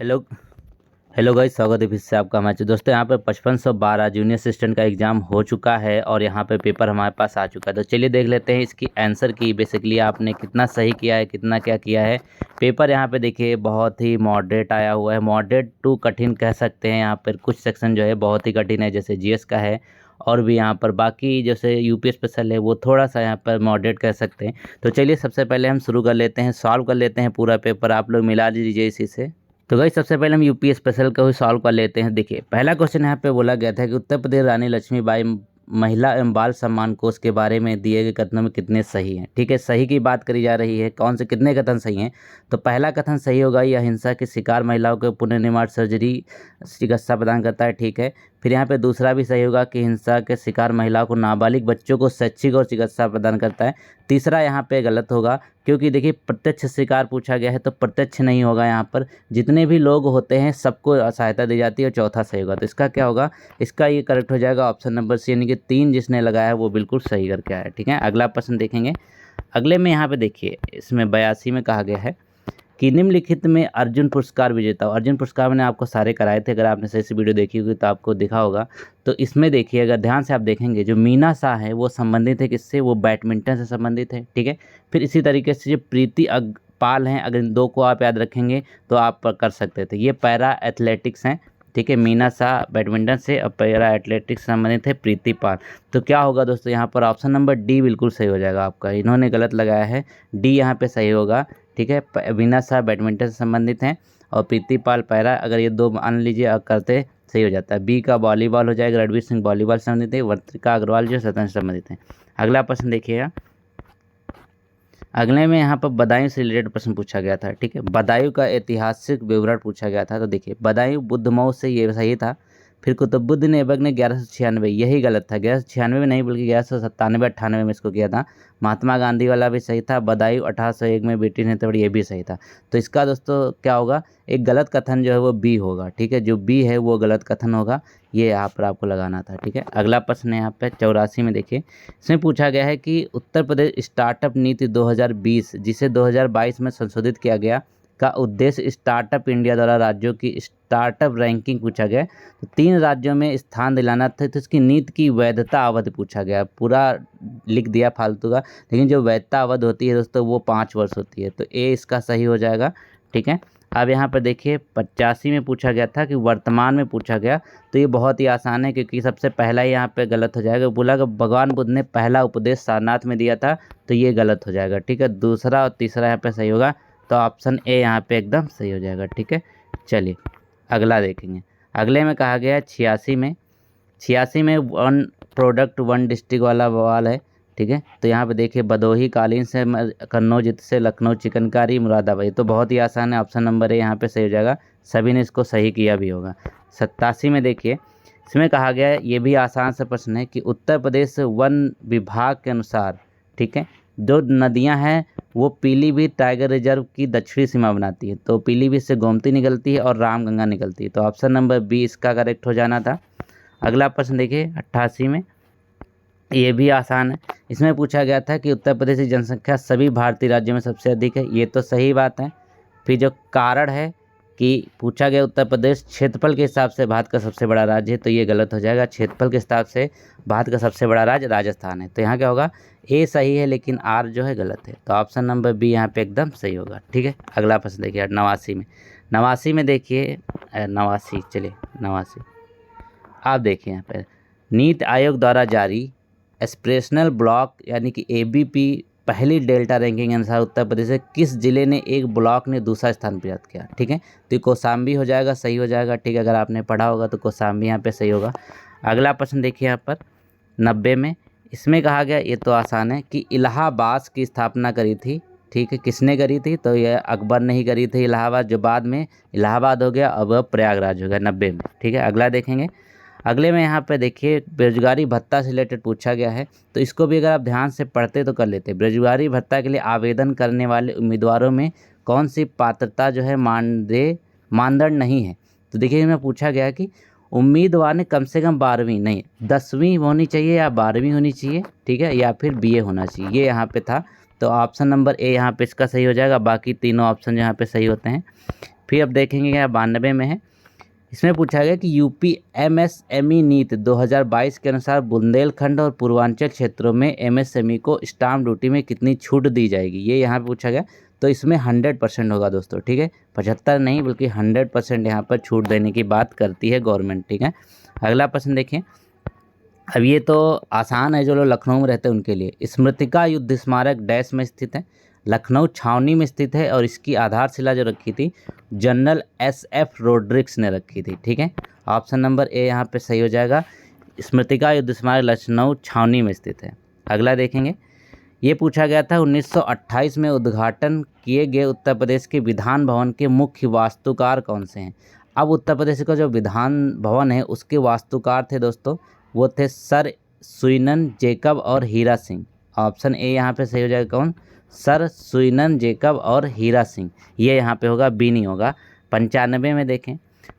Hello hello guys, स्वागत है फिर से आपका हमारे दोस्तों। यहाँ पे 5512 जूनियर असिस्टेंट का एग्ज़ाम हो चुका है और यहाँ पे पेपर हमारे पास आ चुका है। तो चलिए देख लेते हैं इसकी आंसर की, बेसिकली आपने कितना सही किया है, कितना क्या किया है। पेपर यहाँ पे देखिए बहुत ही मॉडरेट आया हुआ है, मॉडरेट टू कठिन कह सकते हैं। यहाँ पर कुछ सेक्शन जो है बहुत ही कठिन है, जैसे जीएस का है, और भी यहाँ पर बाकी जैसे यूपी स्पेशल है वो थोड़ा सा यहाँ पर मॉडरेट कह सकते हैं। तो चलिए सबसे पहले हम शुरू कर लेते हैं, सॉल्व कर लेते हैं पूरा पेपर। आप लोग मिला लीजिए इसी से। तो गाइस सबसे पहले हम यूपी स्पेशल का ही सॉल्व कर लेते हैं। देखिए पहला क्वेश्चन यहाँ पे बोला गया था कि उत्तर प्रदेश रानी लक्ष्मीबाई महिला एवं बाल सम्मान कोष के बारे में दिए गए कथनों में कितने सही हैं। ठीक है, सही की बात करी जा रही है, कौन से कितने कथन सही हैं। तो पहला कथन सही होगा, यह हिंसा के शिकार महिलाओं को पुनर्निर्माण सर्जरी चिकित्सा प्रदान करता है। ठीक है, फिर यहाँ पे दूसरा भी सही होगा कि हिंसा के शिकार महिलाओं को नाबालिग बच्चों को शैक्षिक और चिकित्सा प्रदान करता है। तीसरा यहाँ पे गलत होगा, क्योंकि देखिए प्रत्यक्ष शिकार पूछा गया है तो प्रत्यक्ष नहीं होगा। यहाँ पर जितने भी लोग होते हैं सबको सहायता दी जाती है। और चौथा सही होगा, तो इसका क्या होगा, इसका ये करेक्ट हो जाएगा ऑप्शन नंबर सी, यानी कि 3 जिसने लगाया है वो बिल्कुल सही करके आया है। ठीक है, अगला प्रश्न देखेंगे। अगले में यहाँ पे देखिए इसमें 82 में कहा गया है कि निम्नलिखित में अर्जुन पुरस्कार विजेता हो। अर्जुन पुरस्कार मैंने आपको सारे कराए थे, अगर आपने सही से वीडियो देखी होगी तो आपको दिखा होगा। तो इसमें देखिए अगर ध्यान से आप देखेंगे, जो मीना शाह है वो संबंधित है किससे, वो बैडमिंटन से संबंधित है। ठीक है, फिर इसी तरीके से जो प्रीति पाल हैं, अगर इन दो को आप याद रखेंगे तो आप कर सकते थे। ये पैरा एथलेटिक्स हैं। ठीक है, मीना शाह बैडमिंटन से और पैरा एथलेटिक्स से संबंधित है प्रीति पाल। तो क्या होगा दोस्तों, यहाँ पर ऑप्शन नंबर डी बिल्कुल सही हो जाएगा आपका। इन्होंने गलत लगाया है, डी यहाँ पे सही होगा। ठीक है, मीना शाह बैडमिंटन से संबंधित हैं और प्रीति पाल पैरा, अगर ये दो मान लीजिए करते सही हो जाता है। बी का वॉलीबॉल हो जाएगा, रणवीर सिंह वॉलीबॉल से संबंधित है, वर्तिका अग्रवाल जो शतरंज से संबंधित है। अगला प्रश्न देखिएगा। अगले में यहाँ पर बदायूं से रिलेटेड प्रश्न पूछा गया था। ठीक है, बदायूं का ऐतिहासिक विवरण पूछा गया था। तो देखिए बदायूं बुद्ध मऊ से, ये सही था। फिर कुतुबुद्दीन ऐबक ने 1196, यही गलत था। 1196 में नहीं बल्कि 1197 98 में इसको किया था। महात्मा गांधी वाला भी सही था। बदायूं 1801 में ब्रिटिश ने तोड़ी, ये भी सही था। तो इसका दोस्तों क्या होगा, एक गलत कथन जो है वो बी होगा। ठीक है, जो बी है वो गलत कथन होगा, ये यहाँ पर आपको लगाना था। ठीक है, अगला प्रश्न है यहाँ पे 84 में देखिए। इसमें पूछा गया है कि उत्तर प्रदेश स्टार्टअप नीति 2020 जिसे 2022 में संशोधित किया गया का उद्देश्य स्टार्टअप इंडिया द्वारा राज्यों की स्टार्टअप रैंकिंग पूछा गया। तो 3 राज्यों में स्थान दिलाना था। तो इसकी नीति की वैधता अवधि पूछा गया, पूरा लिख दिया फालतू का, लेकिन जो वैधता अवधि होती है दोस्तों वो 5 वर्ष होती है। तो ए इसका सही हो जाएगा। ठीक है, अब यहाँ पर देखिए 85 में पूछा गया था कि वर्तमान में पूछा गया। तो ये बहुत ही आसान है, क्योंकि सबसे पहला ही यहाँ पे गलत हो जाएगा। बोला कि भगवान बुद्ध ने पहला उपदेश सारनाथ में दिया था, तो ये गलत हो जाएगा। ठीक है, दूसरा और तीसरा यहाँ पे सही होगा, तो ऑप्शन ए यहाँ पे एकदम सही हो जाएगा। ठीक है, चलिए अगला देखेंगे। अगले में कहा गया है 86 में वन प्रोडक्ट वन डिस्ट्रिक्ट वाला सवाल है। ठीक है, तो यहाँ पे देखिए भदोही कालीन से, कन्नौज से लखनऊ चिकनकारी, मुरादाबाद। ये तो बहुत ही आसान है, ऑप्शन नंबर ए यहाँ पे सही हो जाएगा। सभी ने इसको सही किया भी होगा। 87 में देखिए इसमें कहा गया है, ये भी आसान सा प्रश्न है कि उत्तर प्रदेश वन विभाग के अनुसार, ठीक है, जो नदियां हैं वो पीलीभीत टाइगर रिजर्व की दक्षिणी सीमा बनाती है। तो पीलीभीत से गोमती निकलती है और रामगंगा निकलती है। तो ऑप्शन नंबर बी इसका करेक्ट हो जाना था। अगला प्रश्न देखिए 88 में, ये भी आसान है। इसमें पूछा गया था कि उत्तर प्रदेश की जनसंख्या सभी भारतीय राज्यों में सबसे अधिक है। ये तो सही बात है। फिर जो कारण है कि पूछा गया उत्तर प्रदेश क्षेत्रफल के हिसाब से भारत का सबसे बड़ा राज्य है, तो ये गलत हो जाएगा। क्षेत्रफल के हिसाब से भारत का सबसे बड़ा राज्य राजस्थान है। तो यहाँ क्या होगा, ए सही है लेकिन आर जो है गलत है। तो ऑप्शन नंबर बी यहाँ पे एकदम सही होगा। ठीक है, अगला प्रश्न देखिए 89 में देखिए 89, चलिए 89 आप देखिए यहाँ पे, नीति आयोग द्वारा जारी एस्पिरेशनल ब्लॉक यानी कि एबीपी पहली डेल्टा रैंकिंग के अनुसार उत्तर प्रदेश से किस जिले ने एक ब्लॉक ने दूसरा स्थान प्राप्त किया। ठीक है, तो कौशाम्बी हो जाएगा, सही हो जाएगा। ठीक है, अगर आपने पढ़ा होगा तो कौशाम्बी यहाँ पे सही होगा। अगला प्रश्न देखिए यहाँ पर 90 में, इसमें कहा गया, ये तो आसान है, कि इलाहाबाद की स्थापना करी थी। ठीक है, किसने करी थी, तो ये अकबर ने ही करी थी इलाहाबाद, जो बाद में इलाहाबाद हो गया, अब प्रयागराज हो गया 90 में। ठीक है, अगला देखेंगे। अगले में यहाँ पे देखिए बेरोजगारी भत्ता से रिलेटेड पूछा गया है। तो इसको भी अगर आप ध्यान से पढ़ते तो कर लेते। बेरोजगारी भत्ता के लिए आवेदन करने वाले उम्मीदवारों में कौन सी पात्रता जो है मानदंड नहीं है। तो देखिए इसमें पूछा गया कि उम्मीदवार ने कम से कम 12वीं नहीं 10वीं होनी चाहिए या 12वीं होनी चाहिए। ठीक है, या फिर बीए होना चाहिए, ये यहाँ पे था। तो ऑप्शन नंबर ए यहाँ पे इसका सही हो जाएगा, बाकी तीनों ऑप्शन यहाँ पे सही होते हैं। फिर अब देखेंगे क्या 92 में है, इसमें पूछा गया कि यूपी एमएसएमई नीति 2022 के अनुसार बुंदेलखंड और पूर्वांचल क्षेत्रों में एमएसएमई को स्टाम्प ड्यूटी में कितनी छूट दी जाएगी, ये यहाँ पे पूछा गया। तो इसमें 100% होगा दोस्तों, ठीक है, 75 नहीं बल्कि 100% यहाँ पर छूट देने की बात करती है गवर्नमेंट, ठीक है। अगला प्रश्न देखिए, अब ये तो आसान है, जो लोग लखनऊ में रहते हैं उनके लिए। स्मृतिका युद्ध स्मारक डैश में स्थित है, लखनऊ छावनी में स्थित है, और इसकी आधारशिला जो रखी थी जनरल एसएफ रोड्रिक्स ने रखी थी, ठीक है। ऑप्शन नंबर ए यहाँ पे सही हो जाएगा, स्मृतिका युद्ध स्मारक लखनऊ छावनी में स्थित है। अगला देखेंगे, ये पूछा गया था 1928 में उद्घाटन किए गए उत्तर प्रदेश के विधान भवन के मुख्य वास्तुकार कौन से हैं। अब उत्तर प्रदेश का जो विधान भवन है उसके वास्तुकार थे दोस्तों, वो थे सर सुइनन जेकब और हीरा सिंह। ऑप्शन ए यहाँ पे सही हो जाएगा, कौन, सर सुइनन जेकब और हीरा सिंह, ये यहाँ पे होगा, बी नहीं होगा। 95 में देखें,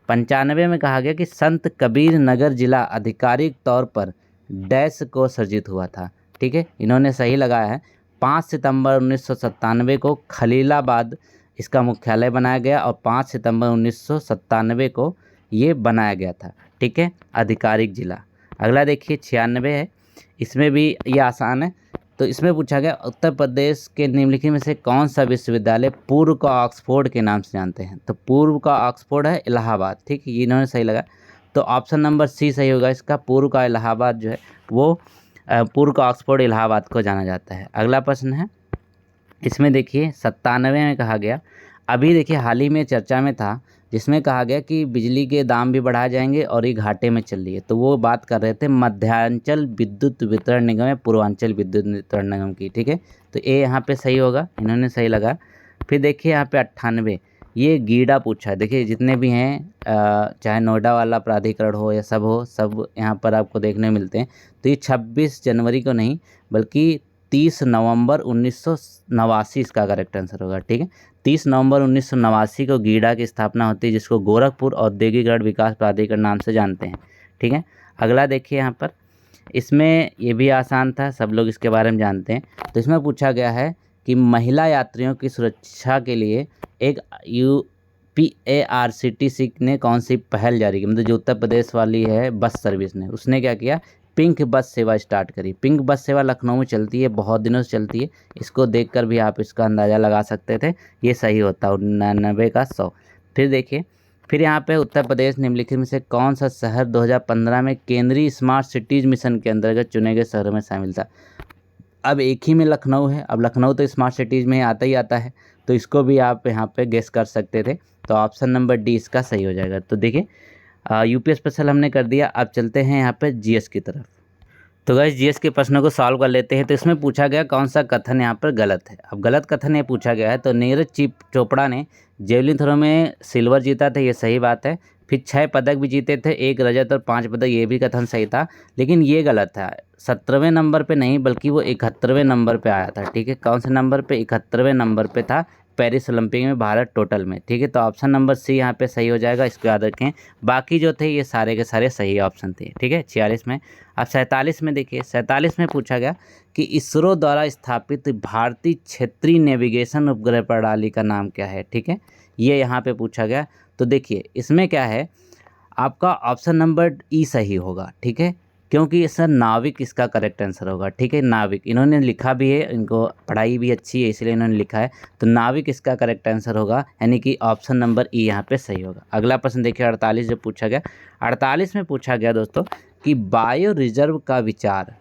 95 में कहा गया कि संत कबीर नगर जिला आधिकारिक तौर पर डैश को सर्जित हुआ था, ठीक है, इन्होंने सही लगाया है। 5 सितंबर 1997 को खलीलाबाद इसका मुख्यालय बनाया गया, और 5 सितंबर 1997 को ये बनाया गया था, ठीक है, आधिकारिक जिला। अगला देखिए 96 है, इसमें भी ये आसान है। तो इसमें पूछा गया उत्तर प्रदेश के निम्नलिखित में से कौन सा विश्वविद्यालय पूर्व का ऑक्सफोर्ड के नाम से जानते हैं। तो पूर्व का ऑक्सफोर्ड है इलाहाबाद, ठीक है, ये इन्होंने सही लगा। तो ऑप्शन नंबर सी सही होगा इसका, पूर्व का इलाहाबाद जो है वो पूर्व का ऑक्सफोर्ड इलाहाबाद को जाना जाता है। अगला प्रश्न है, इसमें देखिए 97 में कहा गया, अभी देखिए हाल ही में चर्चा में था, जिसमें कहा गया कि बिजली के दाम भी बढ़ाए जाएंगे और ये घाटे में चल रही है। तो वो बात कर रहे थे मध्यांचल विद्युत वितरण निगम या पूर्वांचल विद्युत वितरण निगम की, ठीक है। तो ए यहाँ पे सही होगा, इन्होंने सही लगा। फिर देखिए यहाँ पे 98, ये गीडा पूछा है। देखिए जितने भी हैं चाहे नोएडा वाला प्राधिकरण हो या सब यहाँ पर आपको देखने मिलते हैं। तो ये 26 जनवरी को नहीं बल्कि 30 नवंबर 1989 इसका करेक्ट आंसर होगा, ठीक है। 30 नवंबर 1989 को गीडा की स्थापना होती है, जिसको गोरखपुर औद्योगिकरण विकास प्राधिकरण नाम से जानते हैं, ठीक है। अगला देखिए यहाँ पर, इसमें ये भी आसान था, सब लोग इसके बारे में जानते हैं। तो इसमें पूछा गया है कि महिला यात्रियों की सुरक्षा के लिए एक UPARCTC ने कौन सी पहल जारी की, मतलब जो उत्तर प्रदेश वाली है बस सर्विस ने, उसने क्या किया, पिंक बस सेवा स्टार्ट करी। पिंक बस सेवा लखनऊ में चलती है, बहुत दिनों से चलती है, इसको देखकर भी आप इसका अंदाज़ा लगा सकते थे, ये सही होता 99 का 100। फिर देखिए, फिर यहाँ पे उत्तर प्रदेश निम्नलिखित में से कौन सा शहर 2015 में केंद्रीय स्मार्ट सिटीज़ मिशन के अंतर्गत चुने गए शहरों में शामिल था। अब एक ही में लखनऊ है, अब लखनऊ तो स्मार्ट सिटीज़ में आता ही आता है, तो इसको भी आप यहाँ पे गेस कर सकते थे। तो ऑप्शन नंबर डी इसका सही हो जाएगा। तो देखिए यूपी स्पेशल हमने कर दिया, अब चलते हैं यहाँ पे जीएस की तरफ। तो गाइस जीएस के प्रश्नों को सॉल्व कर लेते हैं। तो इसमें पूछा गया कौन सा कथन यहाँ पर गलत है। अब गलत कथन ये पूछा गया है, तो नीरज चोपड़ा ने जेवलिन थ्रो में सिल्वर जीता था, ये सही बात है। फिर 6 पदक भी जीते थे, 1 रजत और 5 पदक, ये भी कथन सही था। लेकिन ये गलत था, 17वें नंबर पे नहीं बल्कि वो 71वें नंबर पे आया था, ठीक है। कौन से नंबर पे, 71वें नंबर पे था पेरिस ओलंपिक में भारत टोटल में, ठीक है। तो ऑप्शन नंबर सी यहाँ पे सही हो जाएगा, इसको याद रखें। बाकी जो थे ये सारे के सारे सही ऑप्शन थे, ठीक है। 46 में। अब 47 में देखिए, 47 में पूछा गया कि इसरो द्वारा स्थापित भारतीय क्षेत्रीय नेविगेशन उपग्रह प्रणाली का नाम क्या है, ठीक है, ये यहाँ पे पूछा गया। तो देखिए इसमें क्या है, आपका ऑप्शन नंबर ई सही होगा, ठीक है, क्योंकि सर नाविक इसका करेक्ट आंसर होगा, ठीक है। नाविक इन्होंने लिखा भी है, इनको पढ़ाई भी अच्छी है इसलिए इन्होंने लिखा है, तो नाविक इसका करेक्ट आंसर होगा, यानी कि ऑप्शन नंबर ई यहाँ पे सही होगा। अगला प्रश्न देखिए 48 जो पूछा गया, 48 में पूछा गया दोस्तों कि बायो रिजर्व का विचार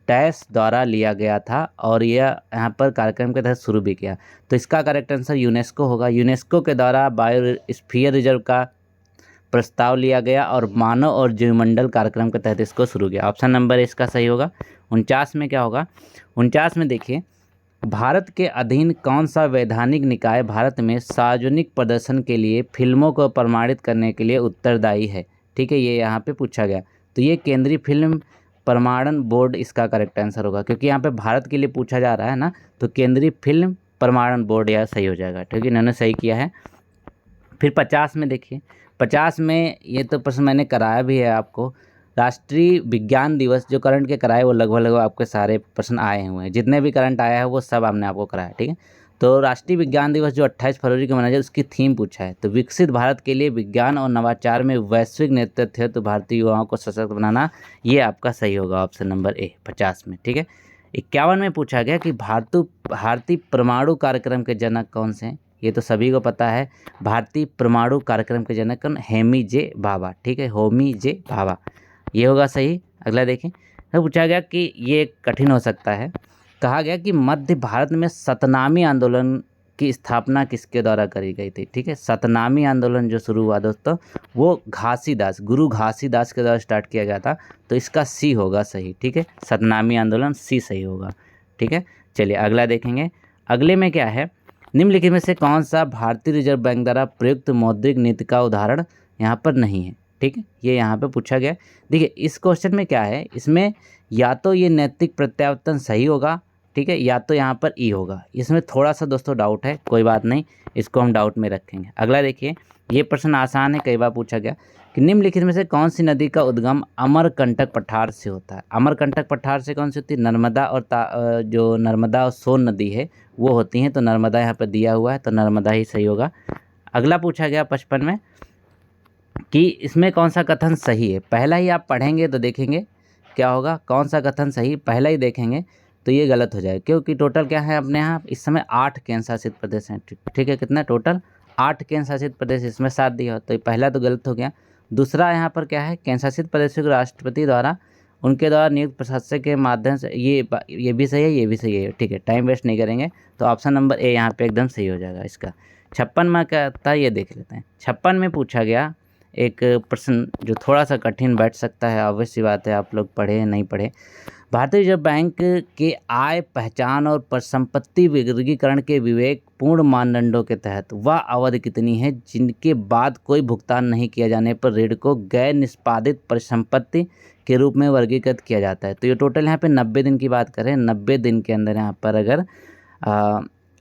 डैश द्वारा लिया गया था और यह यहाँ पर कार्यक्रम के तहत शुरू भी किया। तो इसका करेक्ट आंसर यूनेस्को होगा। यूनेस्को के द्वारा बायोस्फीयर रिजर्व का प्रस्ताव लिया गया और मानव और जीवमंडल कार्यक्रम के तहत इसको शुरू किया। ऑप्शन नंबर इसका सही होगा। 49 में क्या होगा, 49 में देखिए, भारत के अधीन कौन सा वैधानिक निकाय भारत में सार्वजनिक प्रदर्शन के लिए फिल्मों को प्रमाणित करने के लिए उत्तरदायी है, ठीक है, ये यहाँ पे पूछा गया। तो ये केंद्रीय फिल्म प्रमाणन बोर्ड इसका करेक्ट आंसर होगा, क्योंकि यहाँ पे भारत के लिए पूछा जा रहा है ना, तो केंद्रीय फिल्म प्रमाणन बोर्ड यह सही हो जाएगा, ठीक है, इन्होंने सही किया है। फिर 50 में देखिए, 50 में ये तो प्रश्न मैंने कराया भी है आपको, राष्ट्रीय विज्ञान दिवस जो करंट के कराए वो लगभग आपके सारे प्रश्न आए हुए हैं, जितने भी करंट आया है वो सब हमने आपको कराया, ठीक है। तो राष्ट्रीय विज्ञान दिवस जो 28 फरवरी को मनाया जाए उसकी थीम पूछा है, तो विकसित भारत के लिए विज्ञान और नवाचार में वैश्विक नेतृत्व है तो भारतीय युवाओं को सशक्त बनाना, ये आपका सही होगा ऑप्शन नंबर ए 50 में, ठीक है। 51 में पूछा गया कि भारतीय परमाणु कार्यक्रम के जनक कौन से हैं, ये तो सभी को पता है, भारतीय परमाणु कार्यक्रम के जनक कौन, होमी जे भाभा, ठीक है, होमी जे भाभा, ये होगा सही। अगला देखें, तो पूछा गया कि ये कठिन हो सकता है, कहा गया कि मध्य भारत में सतनामी आंदोलन की स्थापना किसके द्वारा करी गई थी, ठीक है। सतनामी आंदोलन जो शुरू हुआ दोस्तों वो घासीदास, गुरु घासीदास के द्वारा स्टार्ट किया गया था, तो इसका सी होगा सही, ठीक है, सतनामी आंदोलन सी सही होगा, ठीक है। चलिए अगला देखेंगे, अगले में क्या है, निम्नलिखित में से कौन सा भारतीय रिजर्व बैंक द्वारा प्रयुक्त मौद्रिक नीति का उदाहरण यहाँ पर नहीं है, ठीक है, ये यहाँ पे पूछा गया। देखिए इस क्वेश्चन में क्या है, इसमें या तो ये नैतिक प्रत्यावर्तन सही होगा, ठीक है, या तो यहाँ पर ई होगा, इसमें थोड़ा सा दोस्तों डाउट है, कोई बात नहीं, इसको हम डाउट में रखेंगे। अगला देखिए, ये प्रश्न आसान है, कई बार पूछा गया कि निम्नलिखित में से कौन सी नदी का उद्गम अमरकंटक पठार से होता है। अमरकंटक पठार से कौन सी होती है, नर्मदा और जो नर्मदा और सोन नदी है वो होती हैं, तो नर्मदा यहाँ पर दिया हुआ है, तो नर्मदा ही सही होगा। अगला पूछा गया 55 में कि इसमें कौन सा कथन सही है, पहला ही आप पढ़ेंगे तो देखेंगे क्या होगा, कौन सा कथन सही, पहला ही देखेंगे तो ये गलत हो जाएगा, क्योंकि टोटल क्या है अपने यहाँ इस समय 8 केंद्र शासित प्रदेश हैं, ठीक है, कितना टोटल 8 केंद्र शासित प्रदेश, इसमें 7 दिया हो, तो ये पहला तो गलत हो गया। दूसरा यहाँ पर क्या है, केंद्र शासित प्रदेशों के राष्ट्रपति द्वारा उनके द्वारा नियुक्त प्रशासक के माध्यम से, ये भी सही है, ये भी सही है, ठीक है, टाइम वेस्ट नहीं करेंगे, तो ऑप्शन नंबर ए यहाँ पे एकदम सही हो जाएगा इसका। 56 में क्या था ये देख लेते हैं। 56 में पूछा गया एक प्रश्न जो थोड़ा सा कठिन बैठ सकता है, अवश्य बात है, आप लोग पढ़े नहीं पढ़े। भारतीय रिजर्व बैंक के आय पहचान और परिसंपत्ति वर्गीकरण के विवेकपूर्ण मानदंडों के तहत वह अवधि कितनी है जिनके बाद कोई भुगतान नहीं किया जाने पर ऋण को गैर निष्पादित परिसंपत्ति के रूप में वर्गीकृत किया जाता है। तो ये टोटल यहाँ पे 90 दिन की बात करें, 90 दिन के अंदर यहाँ पर अगर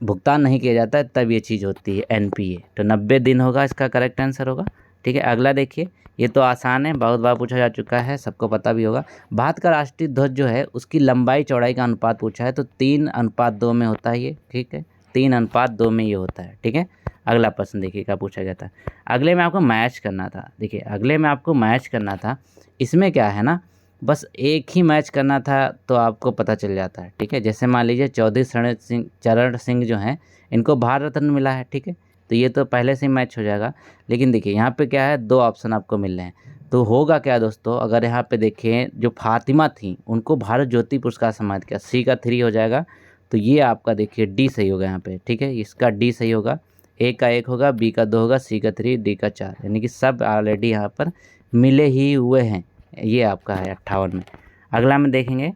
भुगतान नहीं किया जाता है तब ये चीज़ होती है एनपीए, तो 90 दिन होगा इसका करेक्ट आंसर होगा, ठीक है। अगला देखिए, ये तो आसान है, बहुत बार पूछा जा चुका है, सबको पता भी होगा। भारत का राष्ट्रीय ध्वज जो है उसकी लंबाई चौड़ाई का अनुपात पूछा है, तो 3:2 में होता है ये, ठीक है, 3:2 में ये होता है, ठीक है। अगला प्रश्न देखिए क्या पूछा गया था, अगले में आपको मैच करना था, देखिए अगले में आपको मैच करना था, इसमें क्या है ना, बस एक ही मैच करना था तो आपको पता चल जाता है, ठीक है। जैसे मान लीजिए चौधरी चरण सिंह जो हैं इनको भारत रत्न मिला है, ठीक है, तो ये तो पहले से ही मैच हो जाएगा। लेकिन देखिए यहाँ पे क्या है, 2 ऑप्शन आपको मिल रहे हैं, तो होगा क्या दोस्तों, अगर यहाँ पे देखें जो फातिमा थी उनको भारत ज्योति पुरस्कार सम्मानित किया, सी का 3 हो जाएगा, तो ये आपका देखिए डी सही होगा यहाँ पे, ठीक है, इसका डी सही होगा, ए का 1 होगा, बी का 2 होगा, सी का 3, डी का 4, यानी कि सब ऑलरेडी यहाँ पर मिले ही हुए हैं, ये आपका है 58 में। अगला में देखेंगे,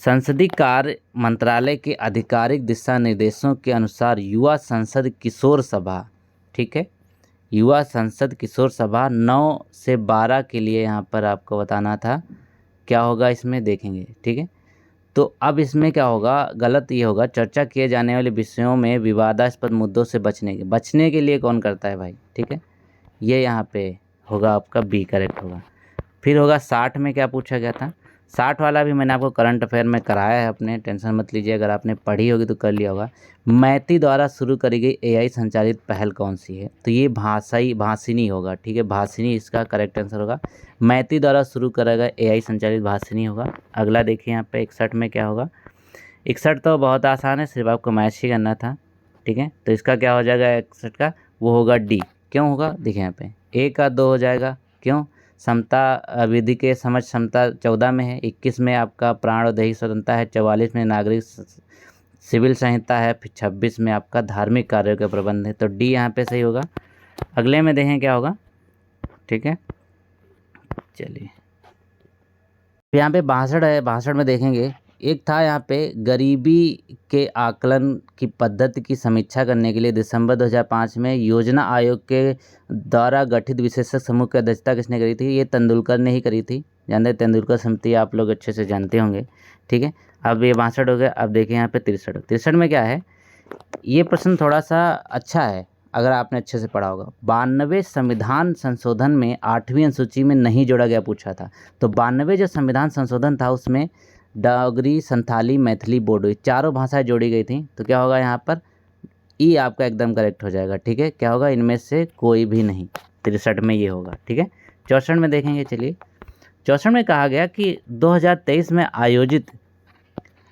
संसदीय कार्य मंत्रालय के आधिकारिक दिशा निर्देशों के अनुसार युवा संसद किशोर सभा, ठीक है, युवा संसद किशोर सभा 9 से 12 के लिए यहाँ पर आपको बताना था क्या होगा, इसमें देखेंगे, ठीक है। तो अब इसमें क्या होगा, गलत ये होगा, चर्चा किए जाने वाले विषयों में विवादास्पद मुद्दों से बचने के लिए कौन करता है भाई, ठीक है, ये यहाँ पे होगा आपका बी करेक्ट होगा। फिर होगा 60 में क्या पूछा गया था, 60 वाला भी मैंने आपको करंट अफेयर में कराया है, अपने टेंशन मत लीजिए, अगर आपने पढ़ी होगी तो कर लिया होगा। मैती द्वारा शुरू करी गई एआई संचालित पहल कौन सी है, तो ये भाषिनी होगा, ठीक है, भाषिनी इसका करेक्ट आंसर होगा, मैती द्वारा शुरू करा गया एआई संचालित भाषिनी होगा। अगला देखिए यहाँ पे 61 में क्या होगा, 61 तो बहुत आसान है, सिर्फ आपको मैच ही करना था, ठीक है, तो इसका क्या हो जाएगा 61 का, वो होगा डी, क्यों होगा देखिए यहाँ पे ए का 2 हो जाएगा, क्यों, समता विधि के समझ क्षमता 14 में है, 21 में आपका प्राण और दैहिक स्वतंत्रता है, 44 में नागरिक सिविल संहिता है, फिर 26 में आपका धार्मिक कार्यों के प्रबंध है, तो डी यहाँ पे सही होगा। अगले में देखें क्या होगा, ठीक है, चलिए यहाँ पे 62 है, 62 में देखेंगे, एक था यहाँ पे गरीबी के आकलन की पद्धति की समीक्षा करने के लिए दिसंबर 2005 में योजना आयोग के द्वारा गठित विशेषज्ञ समूह की अध्यक्षता किसने करी थी, ये तेंदुलकर ने ही करी थी, जानते तेंदुलकर समिति आप लोग अच्छे से जानते होंगे, ठीक है। अब ये 62 हो गया, अब देखिए यहाँ पे 63 में क्या है, ये प्रश्न थोड़ा सा अच्छा है, अगर आपने अच्छे से पढ़ा होगा, 92 संविधान संशोधन में 8वीं अनुसूची में नहीं जोड़ा गया पूछा था। तो 92 जो संविधान संशोधन था उसमें डोगरी, संथाली, मैथिली, बोडो चारों भाषाएं जोड़ी गई थी। तो क्या होगा यहाँ पर, ई आपका एकदम करेक्ट हो जाएगा। ठीक है, क्या होगा, इनमें से कोई भी नहीं। 63 में ये होगा। ठीक है, 64 में देखेंगे। चलिए 64 में कहा गया कि 2023 में आयोजित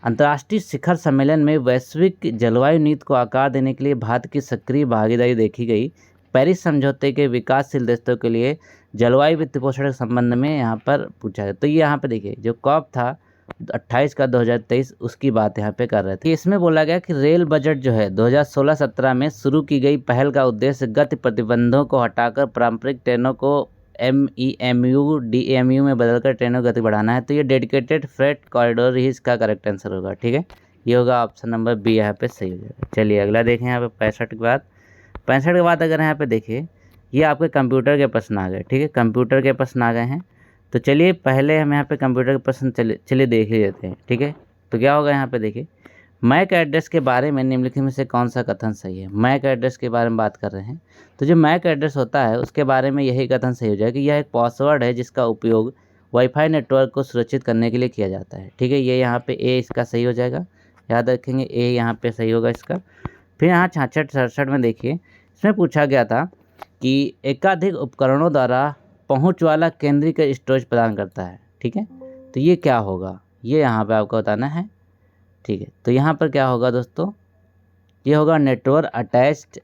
अंतर्राष्ट्रीय शिखर सम्मेलन में वैश्विक जलवायु नीति को आकार देने के लिए भारत की सक्रिय भागीदारी देखी गई। पेरिस समझौते के विकासशील देशों के लिए जलवायु वित्त पोषण के संबंध में यहाँ पर पूछा है। तो ये यहाँ पे देखिए जो कॉप था 28 का 2023 उसकी बात यहाँ पे कर रहे थे। इसमें बोला गया कि रेल बजट जो है 2016-17 में शुरू की गई पहल का उद्देश्य गति प्रतिबंधों को हटाकर पारंपरिक ट्रेनों को MEMU DAMU में बदलकर ट्रेनों की गति बढ़ाना है। तो ये डेडिकेटेड फ्रेट कॉरिडोर ही इसका करेक्ट आंसर होगा। ठीक है, ये होगा ऑप्शन नंबर बी यहाँ पे सही हो जाएगा। चलिए अगला देखें यहाँ पे 65 के बाद। 65 के बाद अगर यहाँ पे देखिए ये आपके कंप्यूटर के प्रश्न आ गए। ठीक है, कंप्यूटर के प्रश्न आ गए हैं। तो चलिए पहले हम यहाँ पे कंप्यूटर के प्रश्न चलिए देख ही लेते हैं। ठीक है, तो क्या होगा यहाँ पे देखिए, मैक एड्रेस के बारे में निम्नलिखित में से कौन सा कथन सही है। मैक एड्रेस के बारे में बात कर रहे हैं। तो जो मैक एड्रेस होता है उसके बारे में यही कथन सही हो जाएगा कि यह एक पासवर्ड है जिसका उपयोग वाईफाई नेटवर्क को सुरक्षित करने के लिए किया जाता है। ठीक है, ये यहाँ पे ए इसका सही हो जाएगा, याद रखेंगे ए यहाँ पे सही होगा इसका। फिर यहाँ 66-67 में देखिए, इसमें पूछा गया था कि एकाधिक उपकरणों द्वारा पहुँच वाला केंद्रीकृत स्टोरेज प्रदान करता है। ठीक है, तो ये क्या होगा, ये यहाँ पर आपको बताना है। ठीक है, तो यहाँ पर क्या होगा दोस्तों, ये होगा नेटवर्क अटैच्ड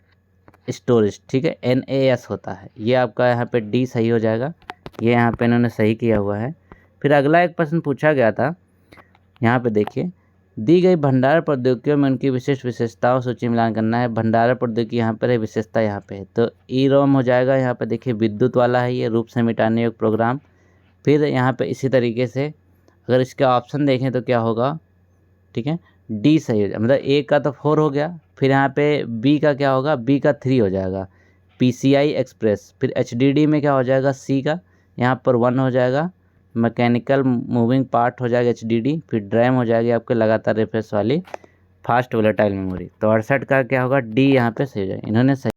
स्टोरेज। ठीक है, NAS होता है ये आपका, यहाँ पे डी सही हो जाएगा। ये यहाँ पे इन्होंने सही किया हुआ है। फिर अगला एक प्रश्न पूछा गया था, यहाँ पे देखिए, दी गई भंडारण प्रौद्योगिकियों में उनकी विशिष्ट विशेषताओं सूची मिलान करना है। भंडारण प्रौद्योगिकी यहाँ पर है, विशेषता यहाँ पे है, तो EROM हो जाएगा। यहाँ पे देखिए विद्युत वाला है, ये रूप से मिटाने योग्य प्रोग्राम। फिर यहाँ पे इसी तरीके से अगर इसके ऑप्शन देखें तो क्या होगा, ठीक है, डी सही हो जाएगा, मतलब ए का तो 4 हो गया। फिर यहाँ पे बी का क्या होगा, बी का 3 हो जाएगा, PCI एक्सप्रेस। फिर HDD में क्या हो जाएगा, सी का यहाँ पर 1 हो जाएगा, मैकेनिकल मूविंग पार्ट हो जाएगा HDD। फिर ड्रैम हो जाएगी आपके लगातार रिफ्रेश वाली फास्ट वोलेटाइल मेमोरी। तो 68 का क्या होगा, डी यहाँ पे सही हो जाएगा, इन्होंने सही।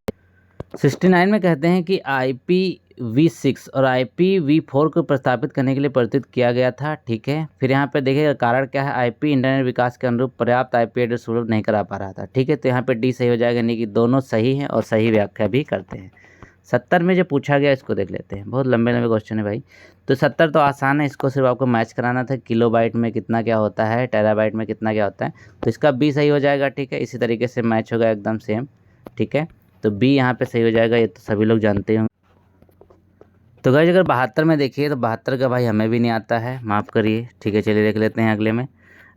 69 में कहते हैं कि IPv6 और IPv4 को प्रस्तावित करने के लिए प्रस्तुत किया गया था। ठीक है, फिर यहाँ पे देखिएगा कारण क्या है, IP इंटरनेट विकास के अनुरूप पर्याप्त IP एड्रेस उपलब्ध नहीं करा पा रहा था। ठीक है, तो यहाँ पे डी सही हो जाएगा, यानी कि दोनों सही हैं और सही व्याख्या भी करते हैं। 70 में जो पूछा गया इसको देख लेते हैं, बहुत लंबे लंबे क्वेश्चन है भाई। तो 70 तो आसान है, इसको सिर्फ आपको मैच कराना था, किलोबाइट में कितना क्या होता है, टेराबाइट में कितना क्या होता है। तो इसका बी सही हो जाएगा। ठीक है, इसी तरीके से मैच होगा एकदम सेम। ठीक है, तो बी यहाँ पे सही हो जाएगा, ये तो सभी लोग जानते होंगे। तो गाइस अगर 72 में देखिए तो 72 का भाई हमें भी नहीं आता है, माफ़ करिए। ठीक है, चलिए देख लेते हैं अगले में।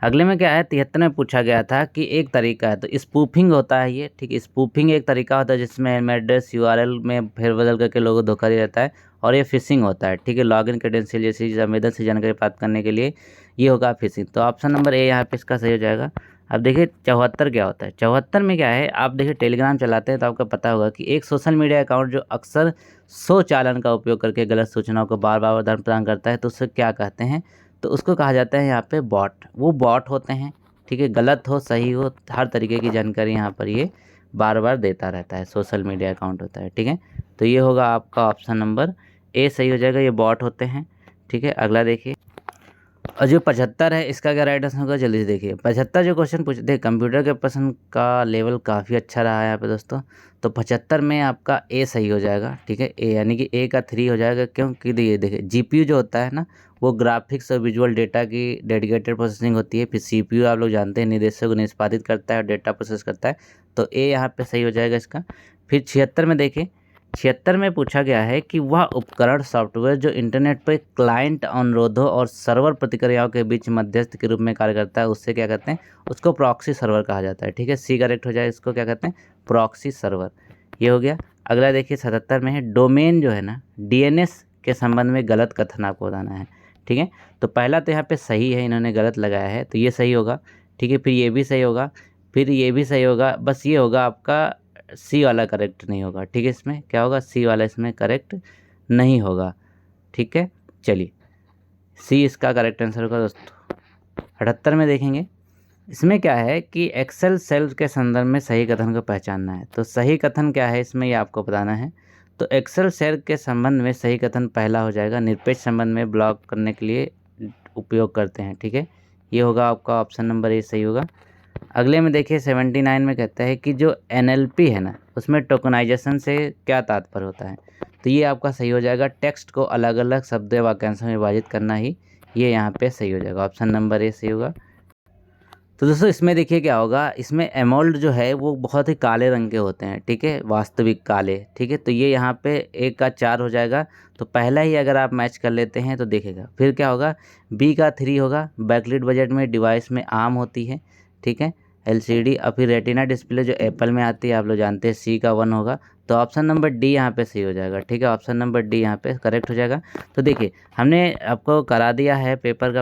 अगले में क्या है, 73 में पूछा गया था कि एक तरीका है, तो स्पूफिंग होता है ये। ठीक है, स्पूफिंग एक तरीका होता है जिसमें एड्रेस URL में फेरबदल करके लोगों को धोखा दिया जाता है, और ये फिशिंग होता है। ठीक है, लॉगिन क्रेडेंशियल जैसी संवेदनशील जानकारी प्राप्त करने के लिए ये होगा फिशिंग। तो ऑप्शन नंबर ए यहाँ पे इसका सही हो जाएगा। अब देखिए 74 क्या होता है। 74 में क्या है, आप देखिए टेलीग्राम चलाते हैं तो आपको पता होगा कि एक सोशल मीडिया अकाउंट जो अक्सर स्वचालन का उपयोग करके गलत सूचनाओं को बार बार आदान प्रदान करता है, तो उससे क्या कहते हैं, तो उसको कहा जाता है यहाँ पे बॉट। वो बॉट होते हैं। ठीक है, गलत हो सही हो हर तरीके की जानकारी यहाँ पर ये बार बार देता रहता है, सोशल मीडिया अकाउंट होता है। ठीक है, तो ये होगा आपका ऑप्शन नंबर ए सही हो जाएगा, ये बॉट होते हैं। ठीक है, अगला देखिए, और जो 75 है इसका क्या राइट आंसर होगा, जल्दी से देखिए। 75 जो क्वेश्चन पूछते हैं, कंप्यूटर के प्रश्न का लेवल काफ़ी अच्छा रहा है यहाँ पे दोस्तों। तो 75 में आपका ए सही हो जाएगा। ठीक है, ए यानी कि ए का 3 हो जाएगा, क्योंकि देखिए GPU जो होता है ना, वो ग्राफिक्स और विजुअल डेटा की डेडिकेटेड प्रोसेसिंग होती है। फिर CPU आप लोग जानते हैं निर्देशों को निष्पादित करता है और डेटा प्रोसेस करता है, तो ए यहाँ पे सही हो जाएगा इसका। फिर 76 में देखिए, 76 में पूछा गया है कि वह उपकरण सॉफ्टवेयर जो इंटरनेट पर क्लाइंट अनुरोधों और सर्वर प्रतिक्रियाओं के बीच मध्यस्थ के रूप में कार्य करता है, उससे क्या कहते हैं, उसको प्रॉक्सी सर्वर कहा जाता है। ठीक है, सी करेक्ट हो जाए, इसको क्या कहते हैं, प्रॉक्सी सर्वर। ये हो गया। अगला देखिए 77 में है, डोमेन जो है ना DNS के संबंध में गलत कथन आपको बताना है। ठीक है, तो पहला तो यहाँ पे सही है, इन्होंने गलत लगाया है, तो ये सही होगा। ठीक है, फिर ये भी सही होगा, फिर ये भी सही होगा, बस ये होगा आपका सी वाला करेक्ट नहीं होगा। ठीक है, इसमें क्या होगा, सी वाला इसमें करेक्ट नहीं होगा। ठीक है, चलिए सी इसका करेक्ट आंसर होगा दोस्तों। 78 में देखेंगे, इसमें क्या है कि एक्सेल सेल के संदर्भ में सही कथन को पहचानना है। तो सही कथन क्या है इसमें, ये आपको बताना है। तो एक्सेल सेल के संबंध में सही कथन पहला हो जाएगा, निरपेक्ष संबंध में ब्लॉक करने के लिए उपयोग करते हैं, ठीक है। ये होगा आपका ऑप्शन नंबर ए सही होगा। अगले में देखिए 79 में कहता है कि जो NLP है ना, उसमें टोकनाइजेशन से क्या तात्पर्य होता है। तो ये आपका सही हो जाएगा, टेक्स्ट को अलग अलग शब्द या वाक्यांशों में विभाजित करना ही ये यहाँ पे सही हो जाएगा, ऑप्शन नंबर ए सही होगा। तो दोस्तों इसमें देखिए क्या होगा, इसमें एमोल्ड जो है वो बहुत ही काले रंग के होते हैं, ठीक है, वास्तविक काले, ठीक है। तो ये यहाँ पे 1 का 4 हो जाएगा। तो पहला ही अगर आप मैच कर लेते हैं तो देखेगा, फिर क्या होगा, बी का 3 होगा, बैकलिट बजट में डिवाइस में आम होती है, ठीक है, LCD। और फिर रेटिना डिस्प्ले जो एप्पल में आती है आप लोग जानते हैं, सी का 1 होगा। तो ऑप्शन नंबर डी यहाँ पे सही हो जाएगा, ठीक है, ऑप्शन नंबर डी यहाँ पे करेक्ट हो जाएगा। तो देखिए हमने आपको करा दिया है पेपर का,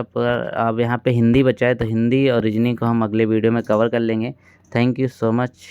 अब यहाँ पे हिंदी बचा है, तो हिंदी और रीजनिंग को हम अगले वीडियो में कवर कर लेंगे। Thank you so much.